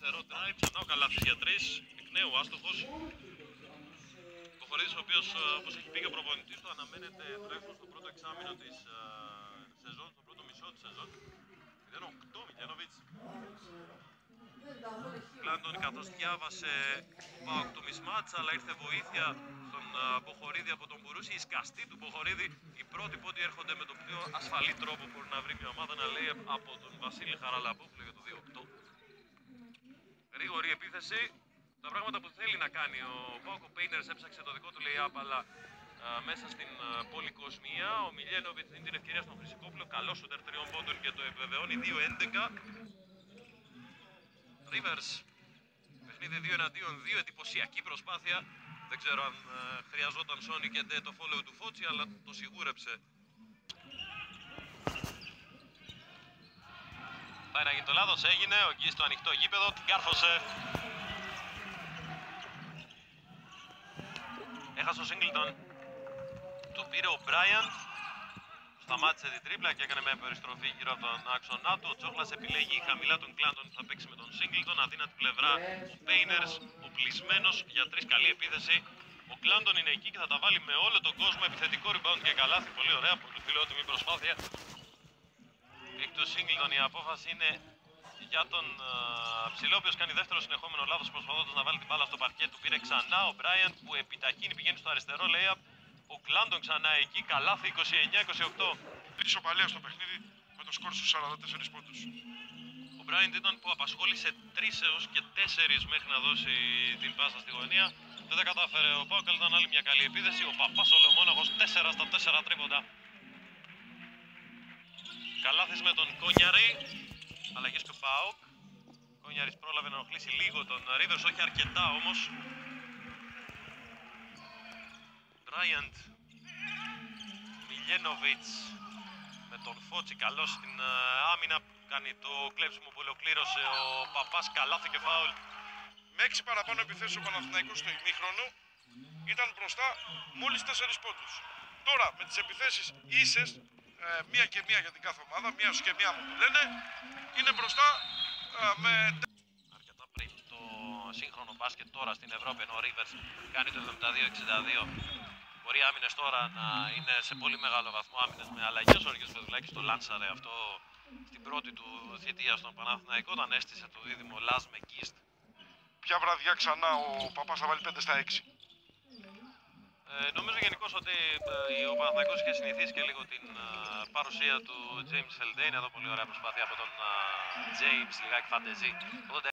αριστερό drive, ξανά ο Καλάθης για 3, εκ νέου άστοχος. Ο Χωρίδης, ο οποίος, όπως έχει πει και ο προπονητής του, αναμένεται τουλάχιστον στο πρώτο εξάμηνο της σεζόν, στο πρώτο μισό της σεζόν. 0-8 Μιλιάνοβιτς. Κλάντον, καθώς διάβασε ο ΠΑΟΚ το μισμάτς, αλλά ήρθε βοήθεια στον Μποχορίδη από τον Μπουρούση. Η σκαστή του Μποχορίδη, οι πρώτοι πόντοι έρχονται με το πιο ασφαλή τρόπο που μπορεί να βρει μια ομάδα, να λέει, από τον Βασίλη Χαραλαμπόπουλο για το 2-8. Γρήγορη επίθεση. Τα πράγματα που θέλει να κάνει ο ΠΑΟΚ, ο Painters έψαξε το δικό του lay-up, αλλά μέσα στην πολυκοσμία ο Μιλιάνοβιτς δίνει την ευκαιρία στον Χρυσικόπουλο. Καλό σούτερ 3 πόντων και το επιβεβαιώνει. 2-11. Rivers, παιχνίδι 2 εναντίον 2, εντυπωσιακή προσπάθεια. Δεν ξέρω αν χρειαζόταν Σόνι και το follow του Φώτσι, αλλά το σιγούρεψε. Πάει να γίνει το λάθος, έγινε, ο Γκής στο ανοιχτό γήπεδο, την κάρφωσε. Έχασε ο Σίγκλτον, του πήρε ο Μπράιαντ. Σταμάτησε την τρίπλα και έκανε μια περιστροφή γύρω από τον άξονά του. Ο Τσόχλας επιλέγει χαμηλά τον Κλάντον που θα παίξει με τον Σίγκλτον. Αδύνατη πλευρά ο Painters, οπλισμένος για 3, καλή επίθεση. Ο Κλάντον είναι εκεί και θα τα βάλει με όλο τον κόσμο. Επιθετικό rebound και καλάθι. Πολύ ωραία, πολύ φιλότιμη προσπάθεια. Εκ του Σίγκλτον η απόφαση είναι για τον ψηλό, ο οποίος κάνει δεύτερο συνεχόμενο λάθος προσπαθώντας να βάλει την μπάλα στο παρκέ. Του πήρε ξανά ο Μπράιαντ που επιταχύνει, πηγαίνει στο αριστερό layup. Ο Κλάντον ξανά εκεί, καλάθι 29-28. Ισοπαλία στο παιχνίδι με το σκορ στους 44 πόντους. Ο Μπράιαντ ήταν που απασχόλησε 3 έως και 4 μέχρι να δώσει την πάσα στη γωνία. Δεν τα κατάφερε ο ΠΑΟΚ, αλλά ήταν άλλη μια καλή επίθεση. Ο Παπάς ο Λομόναχος 4 στα 4 τρίποντα. Καλάθις με τον Κόνιαρη. Αλλαγές του ΠΑΟΚ. Κόνιαρης πρόλαβε να ενοχλήσει λίγο τον Rivers, όχι αρκετά όμως. Μπράιαντ, Μιλιάνοβιτς με τον Φώτσι, καλός στην άμυνα, κάνει το κλέψιμο που ολοκλήρωσε ο Παπάς, καλάθι και φάουλ. Με 6 παραπάνω επιθέσεις ο Παναθηναϊκός στο ημίχρονο ήταν μπροστά μόλις 4 πόντους. Τώρα με τις επιθέσεις ίσες, μία και μία για την κάθε ομάδα, μία σου και μία μου που λένε, είναι μπροστά με... Αρκετά πριν το σύγχρονο μπάσκετ τώρα στην Ευρώπη, ενώ ο Rivers κάνει το 72-62. Μπορεί οι άμυνες τώρα να είναι σε πολύ μεγάλο βαθμό άμυνες με αλλαγές. Ο Γιώργος Φεδουλάκης το λάνσαρε αυτό στην πρώτη του θητεία στον Παναθηναϊκό, όταν έστησε το δίδυμο Λας με Γκίστ. Ποια βραδιά ξανά ο Παπάς θα βάλει 5 στα 6. Νομίζω γενικώς ότι ο Παναθηναϊκός είχε συνηθίσει και λίγο την παρουσία του James Feldain. Εδώ πολύ ωραία προσπάθεια από τον James, λιγάκι φαντεζή.